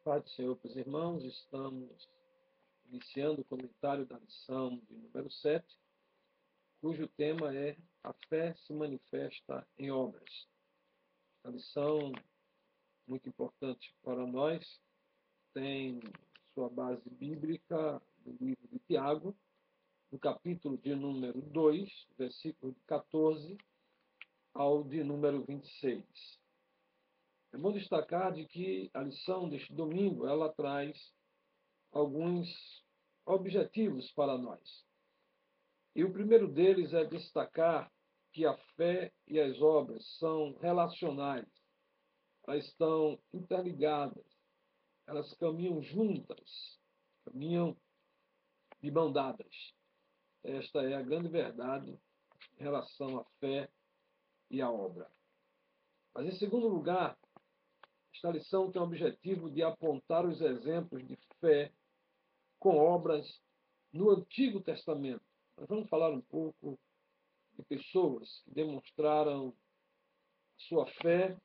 Pai do Senhor para os irmãos, estamos iniciando o comentário da lição de número 7, cujo tema é A Fé se manifesta em obras. A lição, muito importante para nós, tem sua base bíblica no livro de Tiago, no capítulo de número 2, versículo de 14 ao de número 26. É bom destacar de que a lição deste domingo, ela traz alguns objetivos para nós. E o primeiro deles é destacar que a fé e as obras são relacionais, elas estão interligadas, elas caminham juntas, caminham de mão dadas. Esta é a grande verdade em relação à fé e à obra. Mas, em segundo lugar, esta lição tem o objetivo de apontar os exemplos de fé com obras no Antigo Testamento. Nós vamos falar um pouco de pessoas que demonstraram sua fé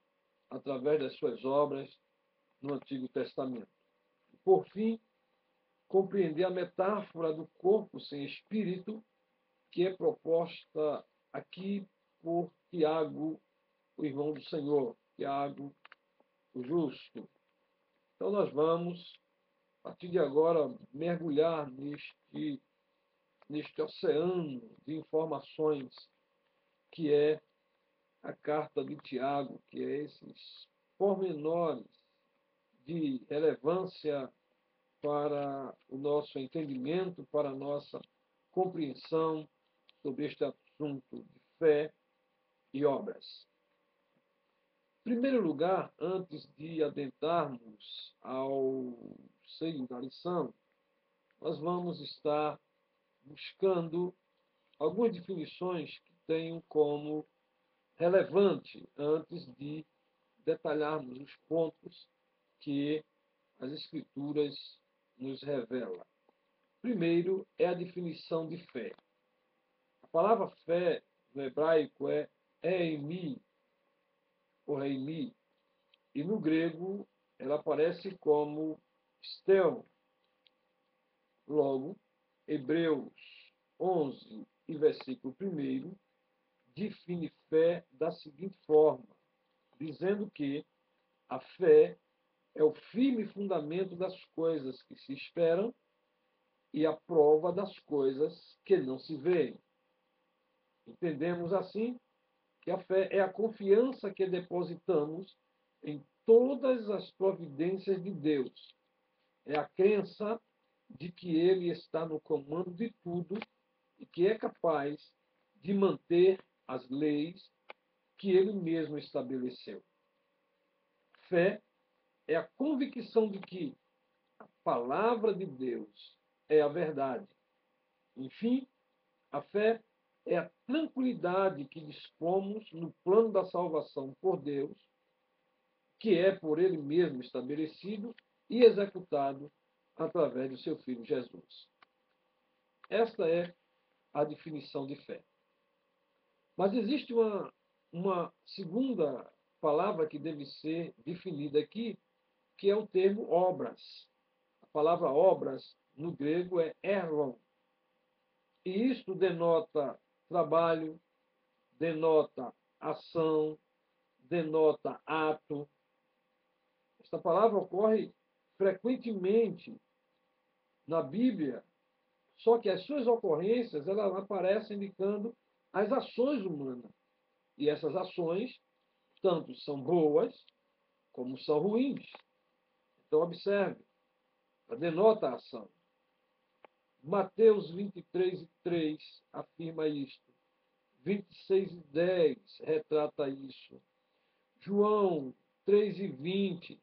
através das suas obras no Antigo Testamento. Por fim, compreender a metáfora do corpo sem espírito, que é proposta aqui por Tiago, o irmão do Senhor, Tiago, o justo. Então nós vamos, a partir de agora, mergulhar neste oceano de informações que é a carta de Tiago, que é esses pormenores de relevância para o nosso entendimento, para a nossa compreensão sobre este assunto de fé e obras. Em primeiro lugar, antes de adentrarmos ao seio da lição, nós vamos estar buscando algumas definições que tenham como relevante antes de detalharmos os pontos que as Escrituras nos revelam. Primeiro é a definição de fé. A palavra fé no hebraico é eimi, ou reimi, e no grego ela aparece como stel. Logo, Hebreus 11 e versículo 1 define fé da seguinte forma, dizendo que a fé é o firme fundamento das coisas que se esperam e a prova das coisas que não se veem. Entendemos assim que a fé é a confiança que depositamos em todas as providências de Deus. É a crença de que Ele está no comando de tudo e que é capaz de manter as leis que Ele mesmo estabeleceu. Fé é a convicção de que a palavra de Deus é a verdade. Enfim, a fé é a tranquilidade que dispomos no plano da salvação por Deus, que é por Ele mesmo estabelecido e executado através do seu Filho Jesus. Esta é a definição de fé. Mas existe uma segunda palavra que deve ser definida aqui, que é o termo obras. A palavra obras, no grego, é erlon. E isto denota trabalho, denota ação, denota ato. Esta palavra ocorre frequentemente na Bíblia, só que as suas ocorrências elas aparecem indicando as ações humanas. E essas ações, tanto são boas, como são ruins. Então, observe, denota a ação. Mateus 23:3 afirma isto. 26:10 retrata isso. João 3:20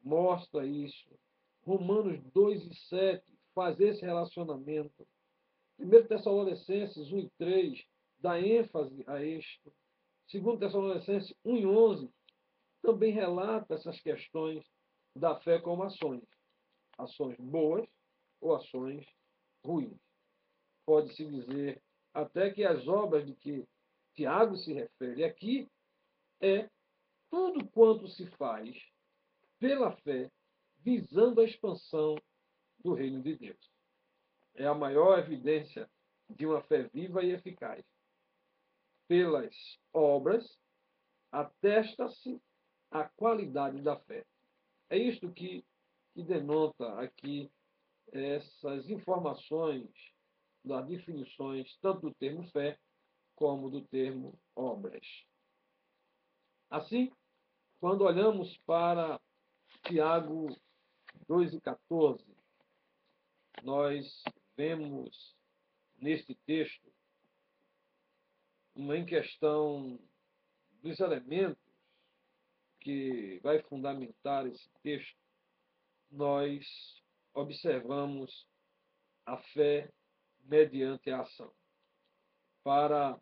mostra isso. Romanos 2:7 faz esse relacionamento. 1 Tessalonicenses 1:3 dá ênfase a isto. 2 Tessalonicenses 1:11 também relata essas questões da fé como ações. Ações boas ou ações ruins. Pode-se dizer até que as obras de que Tiago se refere aqui é tudo quanto se faz pela fé visando a expansão do reino de Deus. É a maior evidência de uma fé viva e eficaz. Pelas obras, atesta-se a qualidade da fé. É isto que denota aqui essas informações das definições, tanto do termo fé como do termo obras. Assim, quando olhamos para Tiago 2,14, nós vemos neste texto uma questão dos elementos que vai fundamentar esse texto. Nós observamos a fé mediante a ação. Para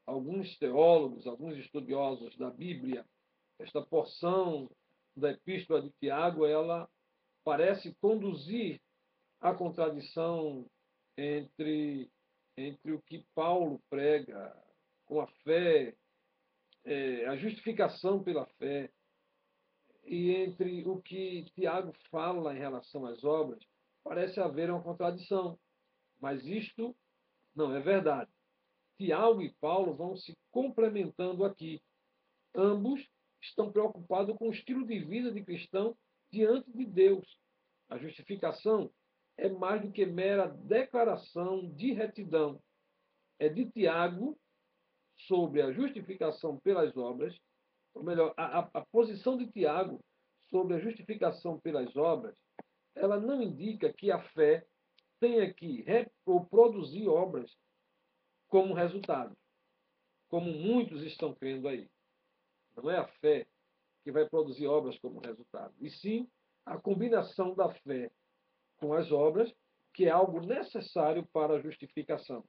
alguns teólogos, alguns estudiosos da Bíblia, esta porção da Epístola de Tiago, ela parece conduzir à contradição entre o que Paulo prega com a fé, a justificação pela fé, e entre o que Tiago fala em relação às obras. Parece haver uma contradição, mas isto não é verdade. Tiago e Paulo vão se complementando aqui. Ambos estão preocupados com o estilo de vida de cristão diante de Deus. A justificação é mais do que mera declaração de retidão. É de Tiago sobre a justificação pelas obras, ou melhor, a posição de Tiago sobre a justificação pelas obras, ela não indica que a fé tenha que produzir obras como resultado, como muitos estão crendo aí. Não é a fé que vai produzir obras como resultado, e sim a combinação da fé com as obras, que é algo necessário para a justificação,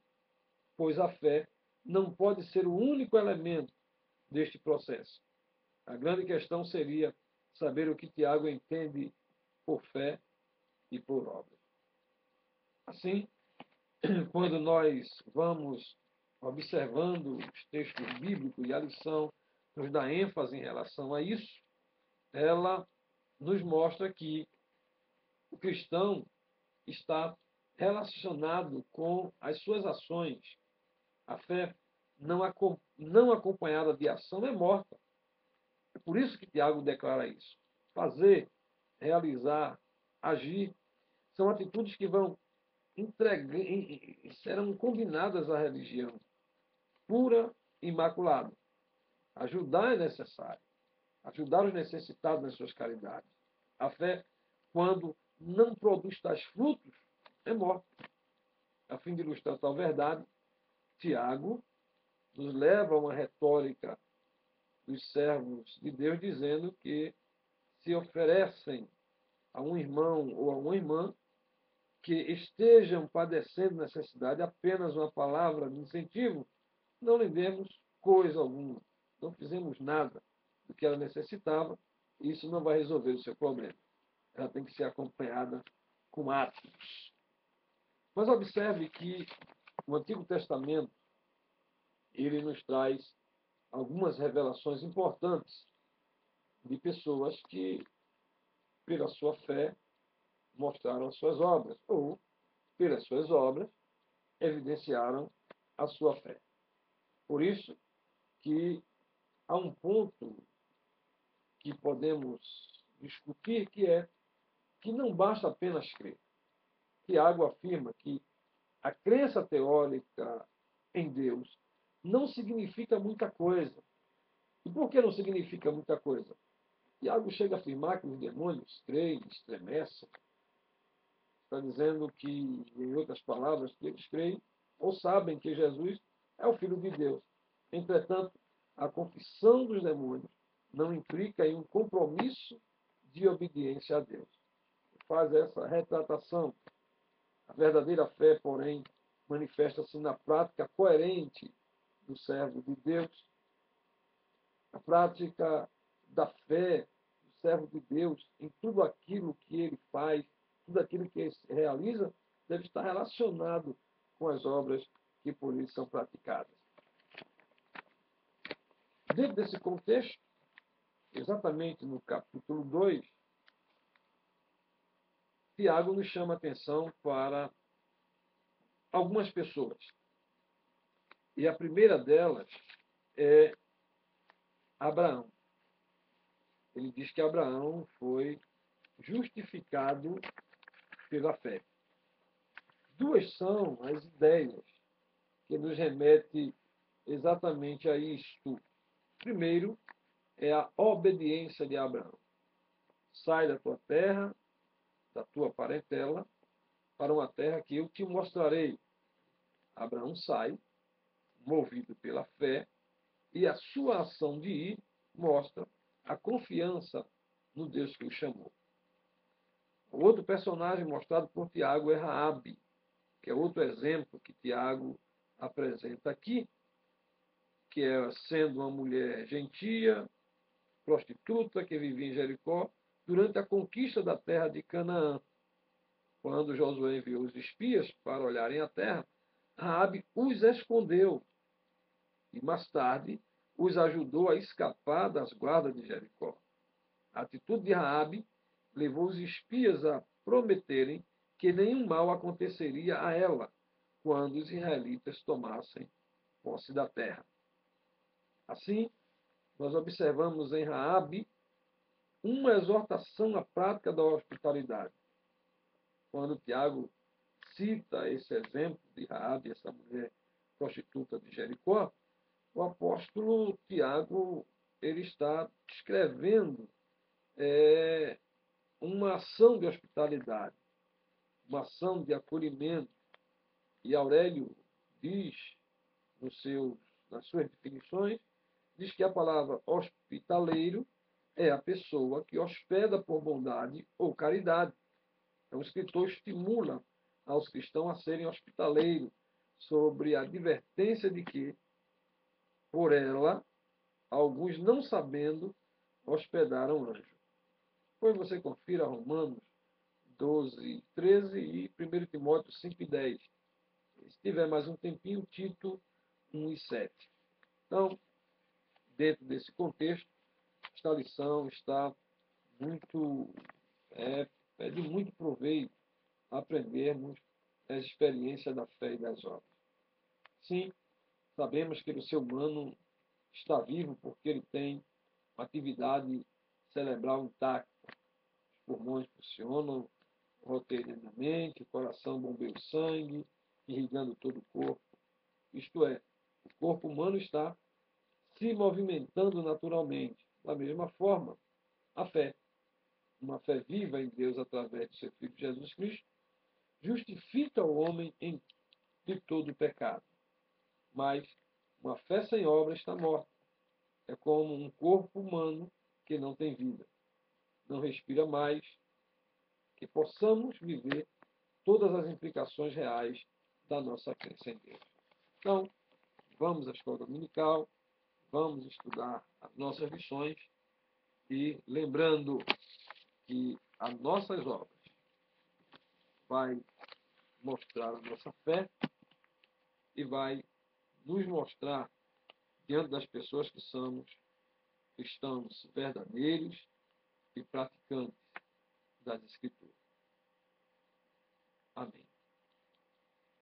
pois a fé não pode ser o único elemento deste processo. A grande questão seria saber o que Tiago entende por fé e por obra. Assim, quando nós vamos observando os textos bíblicos e a lição nos dá ênfase em relação a isso, ela nos mostra que o cristão está relacionado com as suas ações. A fé não acompanhada de ação é morta. É por isso que Tiago declara isso. Fazer, realizar, agir, são atitudes que vão serão combinadas à religião pura e imaculada. Ajudar é necessário. Ajudar os necessitados nas suas caridades. A fé, quando não produz tais frutos, é morta. A fim de ilustrar tal verdade, Tiago nos leva a uma retórica dos servos de Deus, dizendo que se oferecem a um irmão ou a uma irmã que estejam padecendo necessidade, apenas uma palavra de incentivo, não lhe demos coisa alguma, não fizemos nada do que ela necessitava, e isso não vai resolver o seu problema. Ela tem que ser acompanhada com atos. Mas observe que o Antigo Testamento, ele nos traz algumas revelações importantes de pessoas que, pela sua fé, mostraram as suas obras, ou, pelas suas obras, evidenciaram a sua fé. Por isso que há um ponto que podemos discutir, que é que não basta apenas crer. Tiago afirma que a crença teórica em Deus não significa muita coisa. E por que não significa muita coisa? Tiago chega a afirmar que os demônios creem, estremecem. Está dizendo que, em outras palavras, que eles creem ou sabem que Jesus é o Filho de Deus. Entretanto, a confissão dos demônios não implica em um compromisso de obediência a Deus. Faz essa retratação. A verdadeira fé, porém, manifesta-se na prática coerente do servo de Deus. A prática da fé do servo de Deus em tudo aquilo que ele faz, tudo aquilo que ele realiza, deve estar relacionado com as obras que por ele são praticadas. Dentro desse contexto, exatamente no capítulo 2, Tiago nos chama a atenção para algumas pessoas. E a primeira delas é Abraão. Ele diz que Abraão foi justificado pela fé. Duas são as ideias que nos remete exatamente a isto. Primeiro, é a obediência de Abraão. Sai da tua terra, da tua parentela, para uma terra que eu te mostrarei. Abraão sai, movido pela fé, e a sua ação de ir mostra a confiança no Deus que o chamou. O outro personagem mostrado por Tiago é Raabe, que é outro exemplo que Tiago apresenta aqui, que é sendo uma mulher gentia, prostituta, que vivia em Jericó, durante a conquista da terra de Canaã. Quando Josué enviou os espias para olharem a terra, Raabe os escondeu e mais tarde os ajudou a escapar das guardas de Jericó. A atitude de Raabe levou os espias a prometerem que nenhum mal aconteceria a ela quando os israelitas tomassem posse da terra. Assim, nós observamos em Raabe uma exortação à prática da hospitalidade. Quando Tiago cita esse exemplo de Raabe, essa mulher prostituta de Jericó, o apóstolo Tiago ele está descrevendo uma ação de hospitalidade, uma ação de acolhimento. E Aurélio diz, nas suas definições, diz que a palavra hospitaleiro é a pessoa que hospeda por bondade ou caridade. Então, o escritor estimula aos cristãos a serem hospitaleiros, sobre a advertência de que, por ela, alguns não sabendo, hospedaram anjo. Depois você confira Romanos 12, 13 e 1 Timóteo 5 e 10. Se tiver mais um tempinho, Tito 1 e 7. Então, dentro desse contexto, esta lição está muito, é de muito proveito aprendermos as experiências da fé e das obras. Sim, sabemos que o ser humano está vivo porque ele tem uma atividade cerebral intacta. Os pulmões funcionam roteiramente, o coração bombeia o sangue, irrigando todo o corpo. Isto é, o corpo humano está se movimentando naturalmente. Da mesma forma, a fé, uma fé viva em Deus através de seu Filho Jesus Cristo, justifica o homem de todo o pecado. Mas uma fé sem obra está morta. É como um corpo humano que não tem vida, não respira mais, que possamos viver todas as implicações reais da nossa crença em Deus. Então, vamos à escola dominical, vamos estudar as nossas lições e lembrando que as nossas obras vai mostrar a nossa fé e vai nos mostrar diante das pessoas que somos cristãos verdadeiros e praticantes das Escrituras.